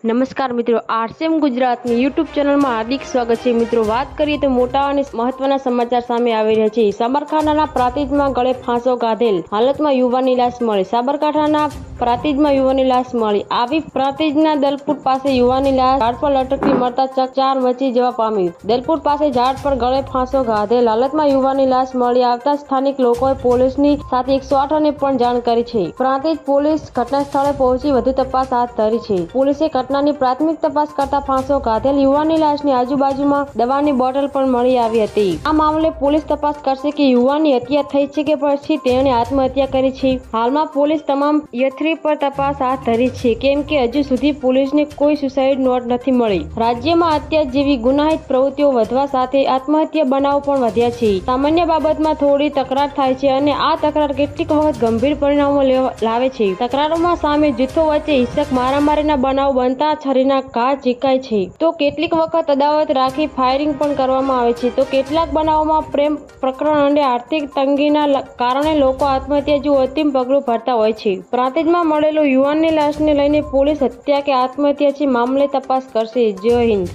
નમસ્કાર મિત્રો, આરસીએમ ગુજરાતની યુટ્યુબ ચેનલમાં હાર્દિક સ્વાગત છે। મિત્રો, વાત કરીએ તો મોટા અને મહત્વના સમાચાર સામે આવી રહ્યા છે। સાબરકાંઠાના પ્રાંતિજમાં ગળે ફાંસો ગાધેલ હાલતમાં યુવાનની લાશ મળી। સાબરકાંઠાના પ્રાંતિજમાં યુવાનની લાશ મળી આવી। પ્રાંતિજના દલપુર પાસે યુવાનની લાશ ઝાડ પર લટકતી મળતા ચકચાર મચી જવા પામી। દલપુર પાસે ઝાડ પર ગળે ફાંસો ગાધેલ હાલતમાં યુવાનની લાશ મળી આવતા સ્થાનિક લોકોએ પોલીસની સાથે 108ને પણ જાણ કરી છે। પ્રાંતિજ પોલીસ ઘટના સ્થળે પહોંચી વધુ તપાસ હાથ ધરી છે। પોલીસે ઘટનાની પ્રાથમિક તપાસ કરતા ફાંસો ગાધેલ યુવાનની લાશની આજુબાજુમાં દવાની બોટલ પણ મળી આવી હતી। આ મામલે પોલીસ તપાસ કરશે કે યુવાનની હત્યા થઈ છે કે પછી તેણે આત્મહત્યા કરી છે। હાલમાં પોલીસ તમામ યથરી પર તપાસ હાથ ધરી છે, કેમ કે હજુ સુધી પોલીસને કોઈ સુસાઇડ નોટ નથી મળી। રાજ્યમાં હત્યા જેવી ગુનાહિત પ્રવૃત્તિઓ વધવા સાથે આત્મહત્યા બનાવો પણ વધ્યા છે। સામાન્ય બાબતમાં થોડી તકરાર થાય છે અને આ તકરાર કેટલીક વખત ગંભીર પરિણામો લાવે છે। તકરારોમાં સામે જૂથો વચ્ચે હિંસક મારામારીના બનાવ બનતા છરીના ઘા ઝીંકાય છે, તો કેટલીક વખત અદાવત રાખી ફાયરિંગ પણ કરવામાં આવે છે, તો કેટલાક બનાવોમાં પ્રેમ પ્રકરણ અને આર્થિક તંગીના કારણે લોકો આત્મહત્યા જેવું અંતિમ પગલું ભરતા હોય છે। પ્રાંતિજમાં મળેલો યુવાનની લાશને લઈને પોલીસ હત્યા કે આત્મહત્યા છે મામલે તપાસ કરશે। જય હિન્દ।